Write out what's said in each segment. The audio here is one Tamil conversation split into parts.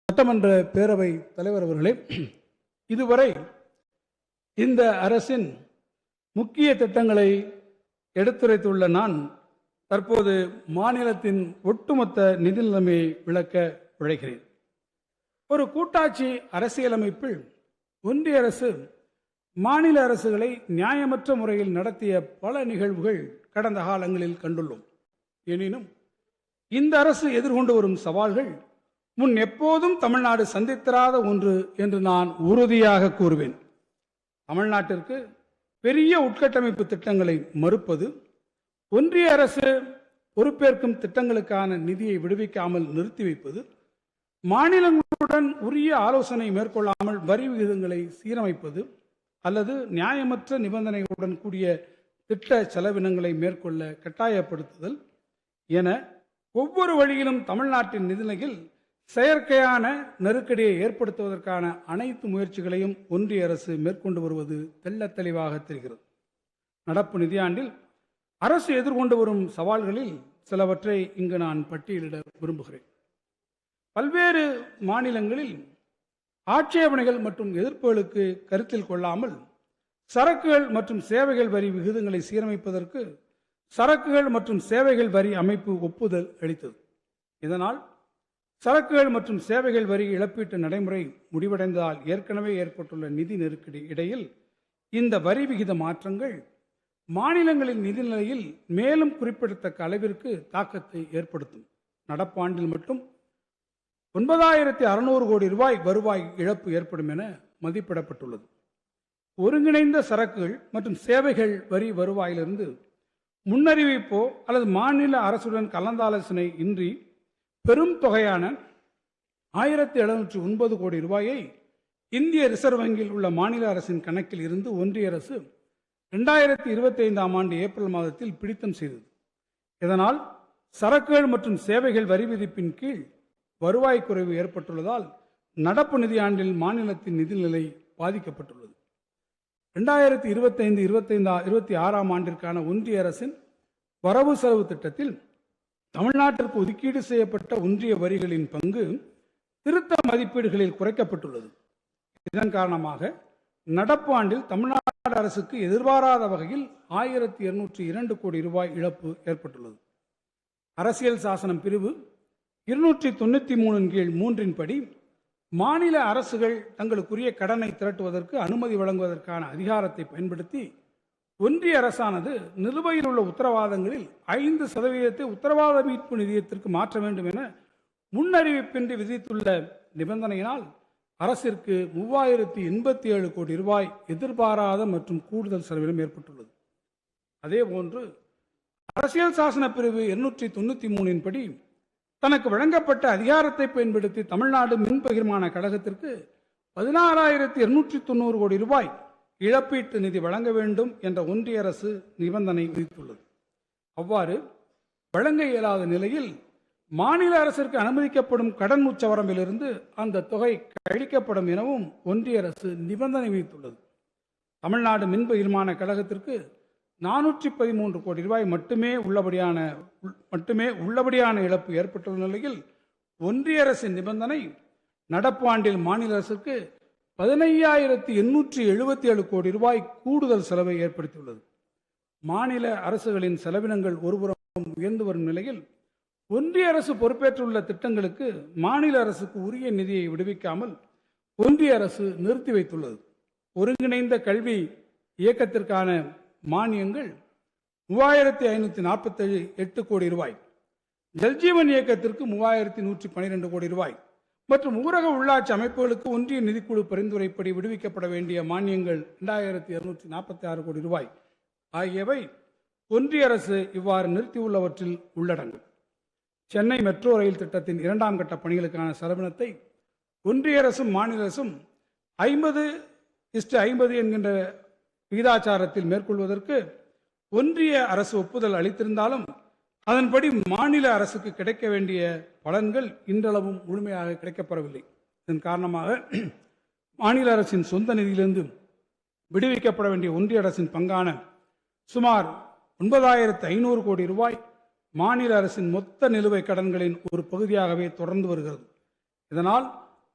சட்டமன்ற பேரவை தலைவர் அவர்களே, இதுவரை இந்த அரசின் முக்கிய திட்டங்களை எடுத்துரைத்துள்ள நான் தற்போது மாநிலத்தின் ஒட்டுமொத்த நிதி நிலைமையை விளக்க உழைக்கிறேன். ஒரு கூட்டாட்சி அரசியலமைப்பில் ஒன்றிய அரசு மாநில அரசுகளை நியாயமற்ற முறையில் நடத்திய பல நிகழ்வுகள் கடந்த காலங்களில் கண்டுள்ளோம். எனினும் இந்த அரசு எதிர்கொண்டு வரும் சவால்கள் முன் எப்போதும் தமிழ்நாடு சந்தித்திராத ஒன்று என்று நான் உறுதியாக கூறுவேன். தமிழ்நாட்டிற்கு பெரிய உட்கட்டமைப்பு திட்டங்களை மறுப்பது, ஒன்றிய அரசு பொறுப்பேற்கும் திட்டங்களுக்கான நிதியை விடுவிக்காமல் நிறுத்தி வைப்பது, மாநிலங்களுடன் உரிய ஆலோசனை மேற்கொள்ளாமல் வரி விகிதங்களை சீரமைப்பது அல்லது நியாயமற்ற நிபந்தனைகளுடன் கூடிய திட்ட செலவினங்களை மேற்கொள்ள கட்டாயப்படுத்துதல் என ஒவ்வொரு வழியிலும் தமிழ்நாட்டின் நிதிநிலையில் செயற்கையான நெருக்கடியை ஏற்படுத்துவதற்கான அனைத்து முயற்சிகளையும் ஒன்றிய அரசு மேற்கொண்டு வருவது தெள்ளத் தெளிவாக தெரிகிறது. நடப்பு நிதியாண்டில் அரசு எதிர்கொண்டு வரும் சவால்களில் சிலவற்றை இங்கு நான் பட்டியலிட விரும்புகிறேன். பல்வேறு மாநிலங்களில் ஆட்சேபனைகள் மற்றும் எதிர்ப்புகளுக்கு கருத்தில் கொள்ளாமல் சரக்குகள் மற்றும் சேவைகள் வரி விகிதங்களை சீரமைப்பதற்கு சரக்குகள் மற்றும் சேவைகள் வரி அமைப்பு ஒப்புதல் அளித்தது. இதனால் சரக்குகள் மற்றும் சேவைகள் வரி இழப்பீட்டு நடைமுறை முடிவடைந்ததால் ஏற்கனவே ஏற்பட்டுள்ள நிதி நெருக்கடி இடையில் இந்த வரி விகித மாற்றங்கள் மாநிலங்களின் நிதிநிலையில் மேலும் குறிப்பிடத்தக்க அளவிற்கு தாக்கத்தை ஏற்படுத்தும். நடப்பாண்டில் மட்டும் 9600 கோடி ரூபாய் வருவாய் இழப்பு ஏற்படும் என மதிப்பிடப்பட்டுள்ளது. ஒருங்கிணைந்த சரக்குகள் மற்றும் சேவைகள் வரி வருவாயிலிருந்து முன்னறிவிப்போ அல்லது மாநில அரசுடன் கலந்தாலோசனை இன்றி பெரும் தொகையான 1709 கோடி ரூபாயை இந்திய ரிசர்வ் வங்கியில் உள்ள மாநில அரசின் கணக்கில் இருந்து ஒன்றிய அரசு 2025ஆம் ஆண்டு ஏப்ரல் மாதத்தில் பிடித்தம் செய்தது. இதனால் சரக்குகள் மற்றும் சேவைகள் வரி விதிப்பின் கீழ் வருவாய் குறைவு ஏற்பட்டுள்ளதால் நடப்பு நிதியாண்டில் மாநிலத்தின் நிதிநிலை பாதிக்கப்பட்டுள்ளது. 2025-26ஆம் ஆண்டிற்கான ஒன்றிய அரசின் வரவு செலவு திட்டத்தில் தமிழ்நாட்டிற்கு ஒதுக்கீடு செய்யப்பட்ட ஒன்றிய வரிகளின் பங்கு திருத்த மதிப்பீடுகளில் குறைக்கப்பட்டுள்ளது. இதன் காரணமாக நடப்பு ஆண்டில் தமிழ்நாடு அரசுக்கு எதிர்பாராத வகையில் 1202 கோடி ரூபாய் இழப்பு ஏற்பட்டுள்ளது. அரசியல் சாசனம் பிரிவு 293 கீழ் 3 படி மாநில அரசுகள் தங்களுக்குரிய கடனை திரட்டுவதற்கு அனுமதி வழங்குவதற்கான அதிகாரத்தை பயன்படுத்தி ஒன்றிய அரசானது நிலுவையில் உள்ள உத்தரவாதங்களில் 5% உத்தரவாத மீட்பு நிதியத்திற்கு மாற்ற வேண்டும் என முன்னறிவிப்பின்றி விதித்துள்ள நிபந்தனையினால் அரசிற்கு 3087 கோடி ரூபாய் எதிர்பாராத மற்றும் கூடுதல் செலவினம் ஏற்பட்டுள்ளது. அதேபோன்று அரசியல் சாசன பிரிவு 293 படி தனக்கு வழங்கப்பட்ட அதிகாரத்தை பயன்படுத்தி தமிழ்நாடு மின் பகிர்மான கழகத்திற்கு 16290 கோடி ரூபாய் இழப்பீட்டு நிதி வழங்க வேண்டும் என்ற ஒன்றிய அரசு நிபந்தனை விதித்துள்ளது. அவ்வாறு வழங்க இயலாத நிலையில் மாநில அரசிற்கு அனுமதிக்கப்படும் கடன் உச்சவரம்பிலிருந்து அந்த தொகை கழிக்கப்படும் எனவும் ஒன்றிய அரசு நிபந்தனை விதித்துள்ளது. தமிழ்நாடு மின் பகிர்மான கழகத்திற்கு 413 கோடி ரூபாய் மட்டுமே உள்ளபடியான இழப்பு ஏற்பட்டுள்ள நிலையில் ஒன்றிய அரசின் நிபந்தனை நடப்பு ஆண்டில் மாநில அரசுக்கு 15877 கோடி ரூபாய் கூடுதல் செலவை ஏற்படுத்தியுள்ளது. மாநில அரசுகளின் செலவினங்கள் ஒருபுறம் உயர்ந்து வரும் நிலையில் ஒன்றிய அரசு பொறுப்பேற்றுள்ள திட்டங்களுக்கு மாநில அரசுக்கு உரிய நிதியை விடுவிக்காமல் ஒன்றிய அரசு நிறுத்தி வைத்துள்ளது. ஒருங்கிணைந்த கல்வி இயக்கத்திற்கான மானியங்கள் 3548 கோடி ரூபாய், ஜல்ஜீவன் இயக்கத்திற்கு 3112 கோடி ரூபாய் மற்றும் ஊரக உள்ளாட்சி அமைப்புகளுக்கு ஒன்றிய நிதிக்குழு பரிந்துரைப்படி விடுவிக்கப்பட வேண்டிய மானியங்கள் 2246 கோடி ரூபாய் ஆகியவை ஒன்றிய அரசு இவ்வாறு நிறுத்தியுள்ளவற்றில் உள்ளடங்கும். சென்னை மெட்ரோ ரயில் திட்டத்தின் 2ஆம் கட்ட பணிகளுக்கான செலவினத்தை ஒன்றிய அரசும் மாநில அரசும் 50:50 என்கின்ற விகிதாச்சாரத்தில் மேற்கொள்வதற்கு ஒன்றிய அரசு ஒப்புதல் அளித்திருந்தாலும் அதன்படி மாநில அரசுக்கு கிடைக்க வேண்டிய பலன்கள் இன்றளவும் முழுமையாக கிடைக்கப்பெறவில்லை. இதன் காரணமாக மாநில அரசின் சொந்த நிதியிலிருந்து விடுவிக்கப்பட வேண்டிய ஒன்றிய அரசின் பங்கான சுமார் 9500 கோடி ரூபாய் மாநில அரசின் மொத்த நிலுவை கடன்களின் ஒரு பகுதியாகவே தொடர்ந்து வருகிறது. இதனால்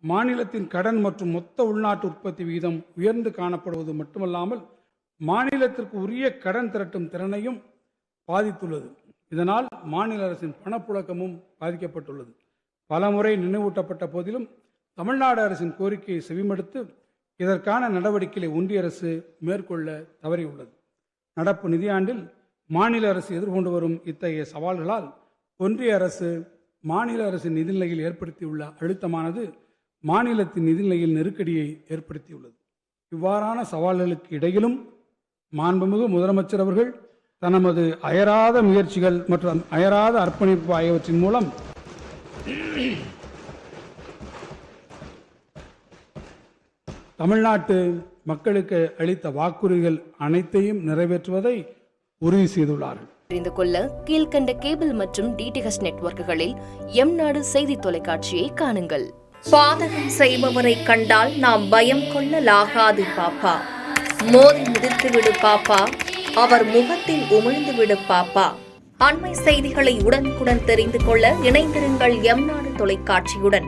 மாநிலத்தின் கடன் மற்றும் மொத்த உள்நாட்டு உற்பத்தி விகிதம் உயர்ந்து காணப்படுவது மட்டுமல்லாமல் மாநிலத்திற்கு உரிய கடன் திரட்டும் திறனையும் பாதித்துள்ளது. இதனால் மாநில அரசின் பணப்புழக்கமும் பாதிக்கப்பட்டுள்ளது. பலமுறை நினைவூட்டப்பட்ட போதிலும் தமிழ்நாடு அரசின் கோரிக்கையை செவிமடுத்து இதற்கான நடவடிக்கைகளை ஒன்றிய அரசு மேற்கொள்ள தவறியுள்ளது. நடப்பு நிதியாண்டில் மாநில அரசு எதிர்கொண்டு வரும் இத்தகைய சவால்களால் ஒன்றிய அரசு மாநில அரசின் நிதிநிலையில் ஏற்படுத்தியுள்ள அழுத்தமானது மாநிலத்தின் நிதிநிலையில் நெருக்கடியை ஏற்படுத்தியுள்ளது. இவ்வாறான சவால்களுக்கு இடையிலும் மாண்புமிகு முதலமைச்சர் அவர்கள் தனது அயராத முயற்சிகள் மற்றும் அயராத அர்ப்பணிப்பு ஆகியவற்றின் மூலம் தமிழ்நாட்டு மக்களுக்கு அளித்த வாக்குறுதிகள் அனைத்தையும் நிறைவேற்றுவதை உறுதி செய்துள்ளார்கள். தெரிந்து கொள்ள கீழ்கண்ட கேபிள் மற்றும் டிடிஹெச் நெட்வொர்க்குகளில் எம் நாடு செய்தி தொலைக்காட்சியை காணுங்கள். பாதகம் செய்பவரை கண்டால் நாம் பயம் கொள்ளலாகாது பாப்பா. மோதி மிதித்து விடு பாப்பா, அவர் முகத்தில் உமிழ்ந்து விடு பாப்பா. அண்மை செய்திகளை உடனுக்குடன் தெரிந்து கொள்ள இணைந்திருங்கள் எம் நாடு தொலைக்காட்சியுடன்.